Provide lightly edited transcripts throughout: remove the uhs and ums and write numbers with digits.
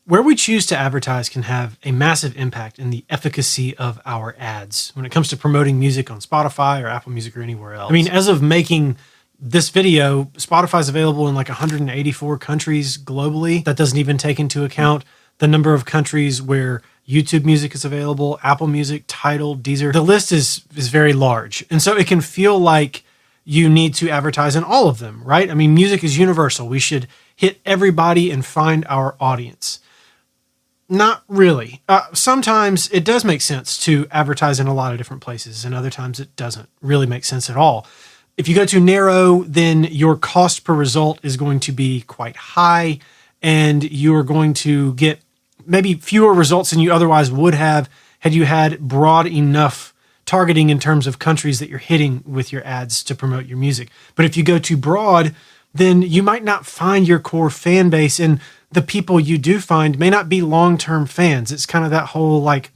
Where we choose to advertise can have a massive impact in the efficacy of our ads when it comes to promoting music on Spotify or Apple Music or anywhere else. I mean, as of making this video, Spotify is available in like 184 countries globally. That doesn't even take into account the number of countries where YouTube Music is available, Apple Music, Tidal, Deezer. The list is very large. And so it can feel like you need to advertise in all of them, right? I mean, music is universal. We should hit everybody and find our audience. Not really. Sometimes it does make sense to advertise in a lot of different places, and other times it doesn't really make sense at all. If you go too narrow, then your cost per result is going to be quite high, and you're going to get maybe fewer results than you otherwise would have had you had broad enough targeting in terms of countries that you're hitting with your ads to promote your music. But if you go too broad, then you might not find your core fan base, and the people you do find may not be long-term fans. It's kind of that whole, like,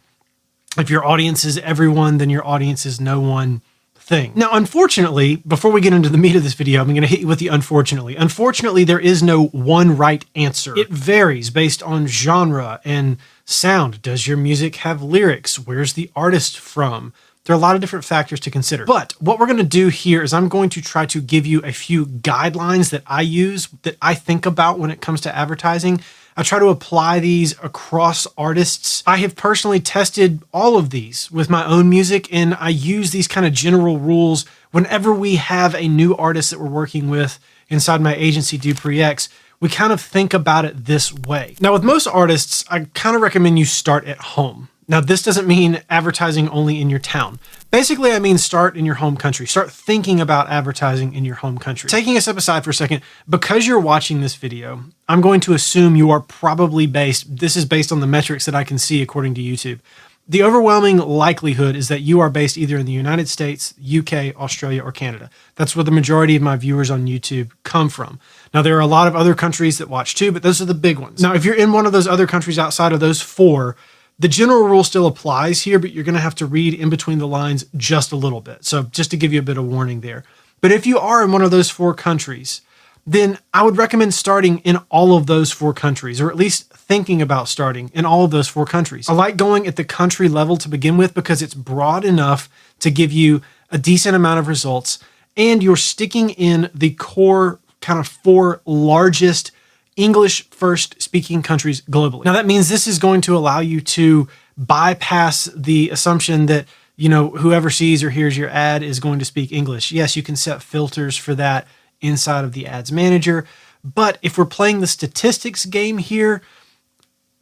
if your audience is everyone, then your audience is no one thing. Now, unfortunately, before we get into the meat of this video, I'm going to hit you with the unfortunately. Unfortunately, there is no one right answer. It varies based on genre and sound. Does your music have lyrics? Where's the artist from? There are a lot of different factors to consider. But what we're going to do here is I'm going to try to give you a few guidelines that I use, that I think about when it comes to advertising. I try to apply these across artists. I have personally tested all of these with my own music, and I use these kind of general rules whenever we have a new artist that we're working with inside my agency, DuPree. We kind of think about it this way. Now, with most artists, I kind of recommend you start at home. Now, this doesn't mean advertising only in your town. Basically, I mean start in your home country. Start thinking about advertising in your home country. Taking a step aside for a second, because you're watching this video, I'm going to assume you are probably this is based on the metrics that I can see according to YouTube. The overwhelming likelihood is that you are based either in the United States, UK, Australia, or Canada. That's where the majority of my viewers on YouTube come from. Now, there are a lot of other countries that watch too, but those are the big ones. Now, if you're in one of those other countries outside of those four, the general rule still applies here, but you're going to have to read in between the lines just a little bit. So just to give you a bit of warning there. But if you are in one of those four countries, then I would recommend starting in all of those four countries, or at least thinking about starting in all of those four countries. I like going at the country level to begin with because it's broad enough to give you a decent amount of results, and you're sticking in the core kind of four largest English first speaking countries globally. Now that means this is going to allow you to bypass the assumption that, you know, whoever sees or hears your ad is going to speak English. Yes, you can set filters for that inside of the ads manager. But if we're playing the statistics game here,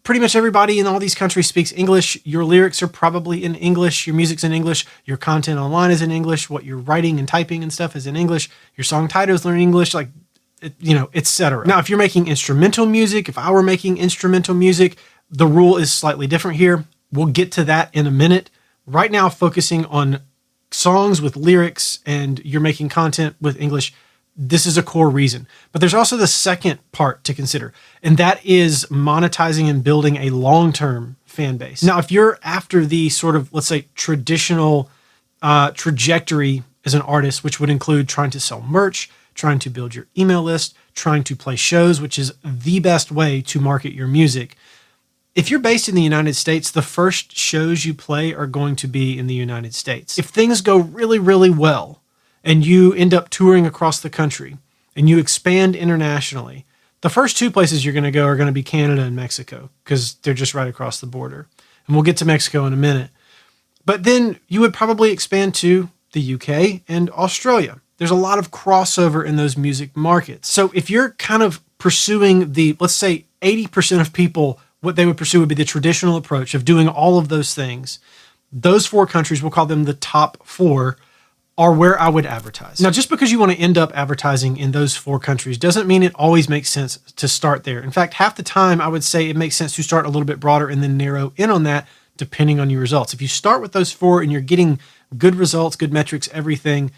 pretty much everybody in all these countries speaks English. Your lyrics are probably in English. Your music's in English. Your content online is in English. What you're writing and typing and stuff is in English. Your song titles are in English. Like, you know, etc. Now, if you're making instrumental music, if I were making instrumental music, the rule is slightly different here. We'll get to that in a minute. Right now, focusing on songs with lyrics and you're making content with English, this is a core reason. But there's also the second part to consider, and that is monetizing and building a long-term fan base. Now, if you're after the sort of, let's say, traditional trajectory as an artist, which would include trying to sell merch, trying to build your email list, trying to play shows, which is the best way to market your music. If you're based in the United States, the first shows you play are going to be in the United States. If things go really, really well and you end up touring across the country and you expand internationally, the first two places you're going to go are going to be Canada and Mexico because they're just right across the border. And we'll get to Mexico in a minute. But then you would probably expand to the UK and Australia. There's a lot of crossover in those music markets. So if you're kind of pursuing the, let's say 80% of people, what they would pursue would be the traditional approach of doing all of those things. Those four countries, we'll call them the top four, are where I would advertise. Now, just because you want to end up advertising in those four countries doesn't mean it always makes sense to start there. In fact, half the time I would say it makes sense to start a little bit broader and then narrow in on that depending on your results. If you start with those four and you're getting good results, good metrics, everything,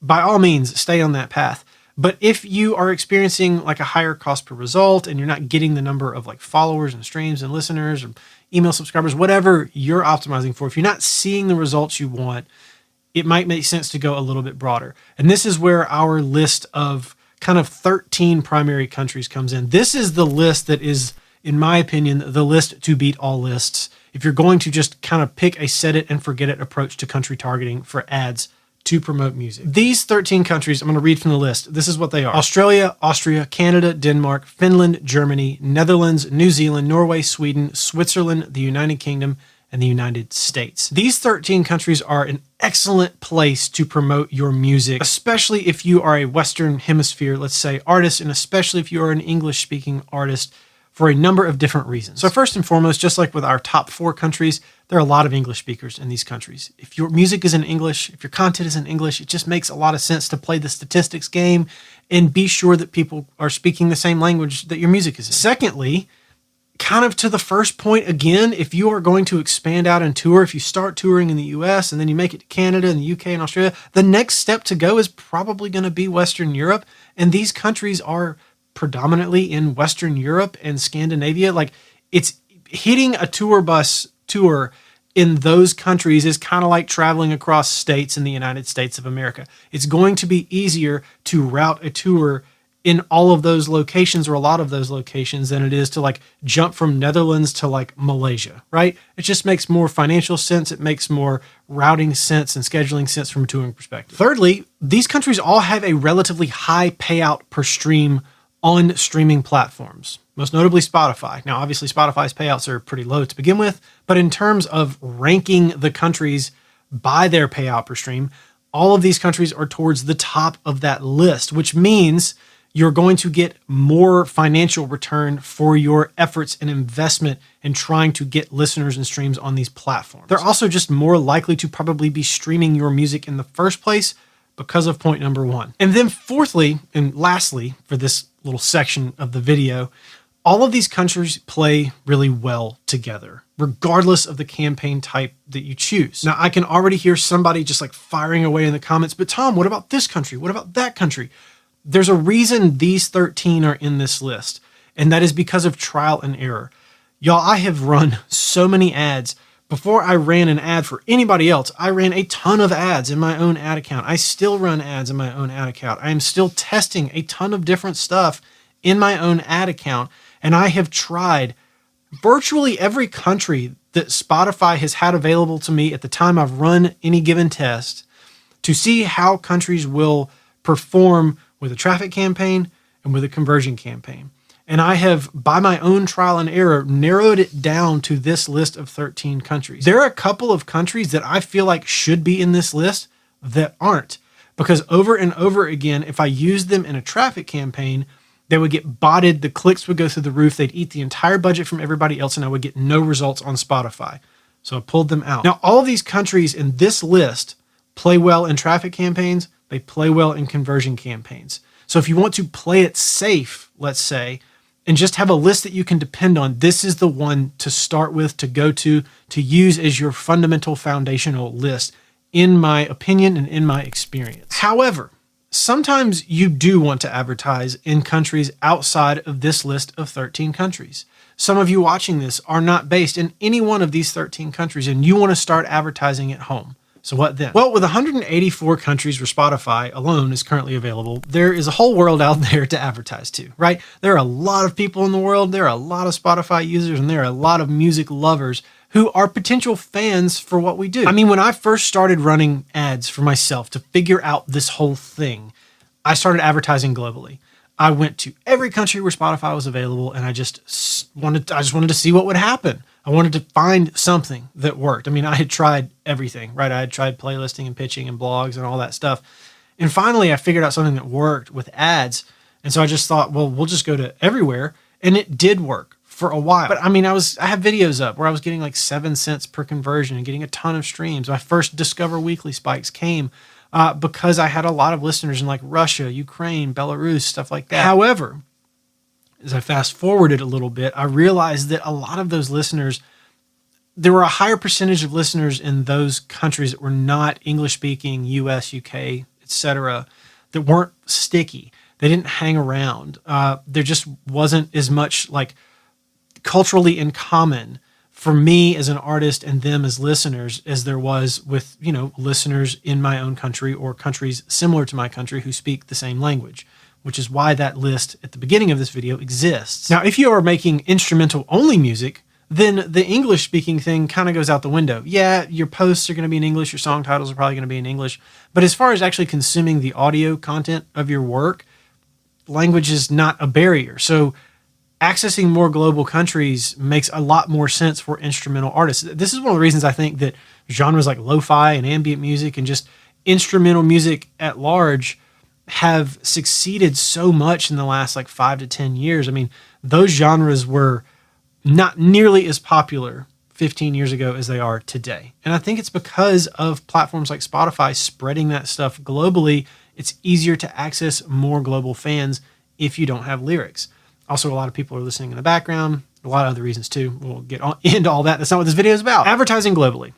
by all means, stay on that path. But if you are experiencing like a higher cost per result and you're not getting the number of like followers and streams and listeners or email subscribers, whatever you're optimizing for, if you're not seeing the results you want, it might make sense to go a little bit broader. And this is where our list of kind of 13 primary countries comes in. This is the list that is in my opinion, the list to beat all lists if you're going to just kind of pick a set it and forget it approach to country targeting for ads to promote music. These 13 countries, I'm going to read from the list. This is what they are: Australia, Austria, Canada, Denmark, Finland, Germany, Netherlands, New Zealand, Norway, Sweden, Switzerland, the United Kingdom, and the United States. These 13 countries are an excellent place to promote your music, especially if you are a Western Hemisphere, let's say, artist, and especially if you are an English-speaking artist, for a number of different reasons. So first and foremost, just like with our top 4 countries, there are a lot of English speakers in these countries. If your music is in English, if your content is in English, it just makes a lot of sense to play the statistics game and be sure that people are speaking the same language that your music is in. Secondly, kind of to the first point again, if you are going to expand out and tour, if you start touring in the US and then you make it to Canada and the UK and Australia, the next step to go is probably going to be Western Europe. And these countries are predominantly in Western Europe and Scandinavia. Like, it's hitting a tour bus tour in those countries is kind of like traveling across states in the United States of America. It's going to be easier to route a tour in all of those locations, or a lot of those locations, than it is to like jump from Netherlands to like Malaysia, right? It just makes more financial sense. It makes more routing sense and scheduling sense from a touring perspective. Thirdly, these countries all have a relatively high payout per stream on streaming platforms, most notably Spotify. Now, obviously, Spotify's payouts are pretty low to begin with, but in terms of ranking the countries by their payout per stream, all of these countries are towards the top of that list, which means you're going to get more financial return for your efforts and investment in trying to get listeners and streams on these platforms. They're also just more likely to probably be streaming your music in the first place because of point number 1. And then fourthly, and lastly, for this little section of the video, all of these countries play really well together, regardless of the campaign type that you choose. Now, I can already hear somebody just like firing away in the comments, but Tom, what about this country? What about that country? There's a reason these 13 are in this list, and that is because of trial and error. Y'all, I have run so many ads. Before I ran an ad for anybody else, I ran a ton of ads in my own ad account. I still run ads in my own ad account. I am still testing a ton of different stuff in my own ad account, and I have tried virtually every country that Spotify has had available to me at the time I've run any given test to see how countries will perform with a traffic campaign and with a conversion campaign. And I have, by my own trial and error, narrowed it down to this list of 13 countries. There are a couple of countries that I feel like should be in this list that aren't, because over and over again, if I used them in a traffic campaign, they would get botted, the clicks would go through the roof, they'd eat the entire budget from everybody else, and I would get no results on Spotify. So I pulled them out. Now, all of these countries in this list play well in traffic campaigns, they play well in conversion campaigns. So if you want to play it safe, let's say, and just have a list that you can depend on, this is the one to start with, to go to use as your fundamental foundational list, in my opinion and in my experience. However, sometimes you do want to advertise in countries outside of this list of 13 countries. Some of you watching this are not based in any one of these 13 countries, and you want to start advertising at home. So what then? Well, with 184 countries where Spotify alone is currently available, there is a whole world out there to advertise to, right? There are a lot of people in the world. There are a lot of Spotify users, and there are a lot of music lovers who are potential fans for what we do. I mean, when I first started running ads for myself to figure out this whole thing, I started advertising globally. I went to every country where Spotify was available, and I just wanted to see what would happen. I wanted to find something that worked. I mean, I had tried everything, right? I had tried playlisting and pitching and blogs and all that stuff. And finally, I figured out something that worked with ads. And so I just thought, well, we'll just go to everywhere. And it did work for a while. But I mean, I have videos up where I was getting like 7 cents per conversion and getting a ton of streams. My first Discover Weekly spikes came because I had a lot of listeners in like Russia, Ukraine, Belarus, stuff like that. However, as I fast forwarded a little bit, I realized that a lot of those listeners, there were a higher percentage of listeners in those countries that were not English speaking, US, UK, etc., that weren't sticky. They didn't hang around. There just wasn't as much like culturally in common for me as an artist and them as listeners as there was with, listeners in my own country or countries similar to my country who speak the same language. which is why that list at the beginning of this video exists. Now, if you are making instrumental only music, then the English speaking thing kind of goes out the window. Yeah, your posts are going to be in English, your song titles are probably going to be in English, but as far as actually consuming the audio content of your work, language is not a barrier. So accessing more global countries makes a lot more sense for instrumental artists. This is one of the reasons I think that genres like lo-fi and ambient music and just instrumental music at large have succeeded so much in the last like 5 to 10 years. I mean, those genres were not nearly as popular 15 years ago as they are today. And I think it's because of platforms like Spotify spreading that stuff globally. It's easier to access more global fans if you don't have lyrics. Also, a lot of people are listening in the background. A lot of other reasons too. We'll get into all that. That's not what this video is about. Advertising globally.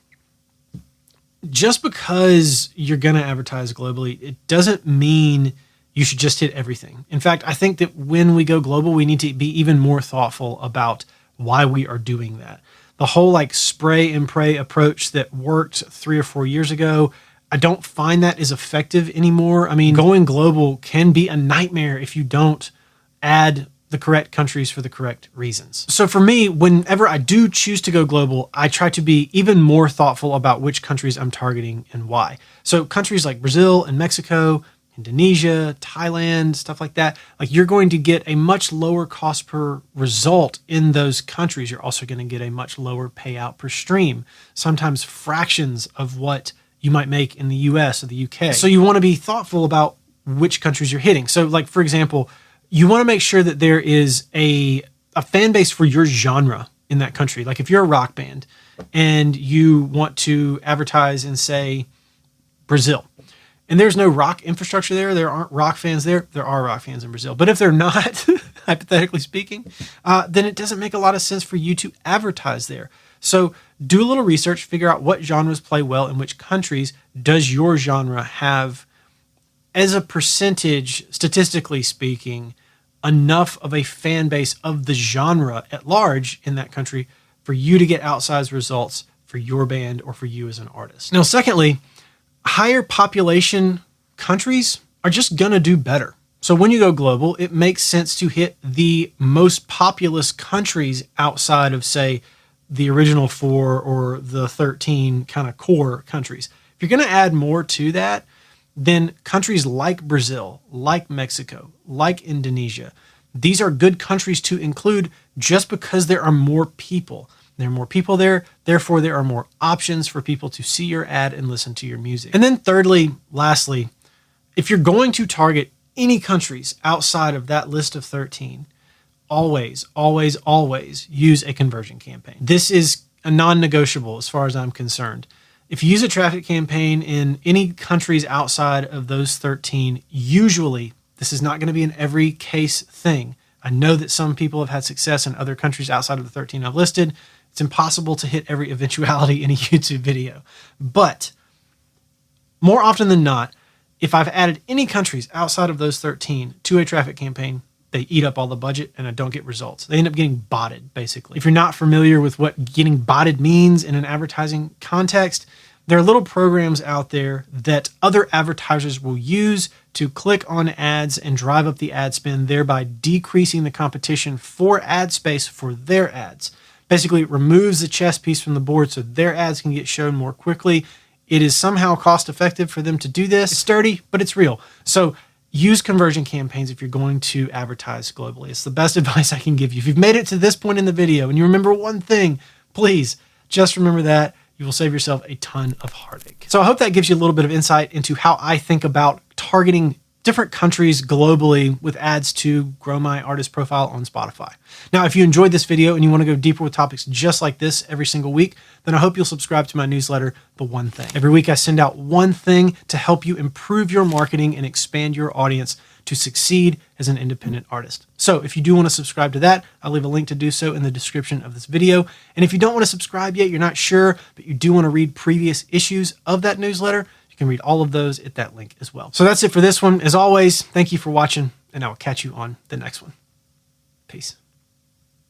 Just because you're going to advertise globally, it doesn't mean you should just hit everything. In fact, I think that when we go global, we need to be even more thoughtful about why we are doing that. The whole like spray and pray approach that worked 3 or 4 years ago, I don't find that as effective anymore. I mean, going global can be a nightmare if you don't add the correct countries for the correct reasons. So for me, whenever I do choose to go global, I try to be even more thoughtful about which countries I'm targeting and why. So countries like Brazil and Mexico, Indonesia, Thailand, stuff like that, like you're going to get a much lower cost per result in those countries. You're also going to get a much lower payout per stream, sometimes fractions of what you might make in the US or the UK. So you want to be thoughtful about which countries you're hitting. So like, for example, you want to make sure that there is a fan base for your genre in that country. Like if you're a rock band and you want to advertise in, say, Brazil, and there's no rock infrastructure there aren't rock fans there. There are rock fans in Brazil. But if they're not, hypothetically speaking, then it doesn't make a lot of sense for you to advertise there. So do a little research, figure out what genres play well in which countries. Does your genre have, as a percentage, statistically speaking, enough of a fan base of the genre at large in that country for you to get outsized results for your band or for you as an artist? Now, secondly, higher population countries are just going to do better. So when you go global, it makes sense to hit the most populous countries outside of, say, the original 4 or the 13 kind of core countries. If you're going to add more to that, then countries like Brazil, like Mexico, like Indonesia, these are good countries to include just because there are more people. There are more people there, therefore there are more options for people to see your ad and listen to your music. And then thirdly, lastly, if you're going to target any countries outside of that list of 13, always, always, always use a conversion campaign. This is a non-negotiable as far as I'm concerned. If you use a traffic campaign in any countries outside of those 13, usually, this is not going to be an every case thing. I know that some people have had success in other countries outside of the 13 I've listed. It's impossible to hit every eventuality in a YouTube video. But more often than not, if I've added any countries outside of those 13 to a traffic campaign, they eat up all the budget and I don't get results. They end up getting botted, basically. If you're not familiar with what getting botted means in an advertising context, there are little programs out there that other advertisers will use to click on ads and drive up the ad spend, thereby decreasing the competition for ad space for their ads. Basically, it removes the chess piece from the board so their ads can get shown more quickly. It is somehow cost effective for them to do this. It's sturdy, but it's real. So use conversion campaigns if you're going to advertise globally. It's the best advice I can give you. If you've made it to this point in the video and you remember one thing, please just remember that. You will save yourself a ton of heartache. So I hope that gives you a little bit of insight into how I think about targeting different countries globally with ads to grow my artist profile on Spotify. Now, if you enjoyed this video and you want to go deeper with topics just like this every single week, then I hope you'll subscribe to my newsletter, The One Thing. Every week I send out one thing to help you improve your marketing and expand your audience to succeed as an independent artist. So if you do want to subscribe to that, I'll leave a link to do so in the description of this video. And if you don't want to subscribe yet, you're not sure, but you do want to read previous issues of that newsletter, you can read all of those at that link as well. So that's it for this one. As always, thank you for watching, and I will catch you on the next one. Peace.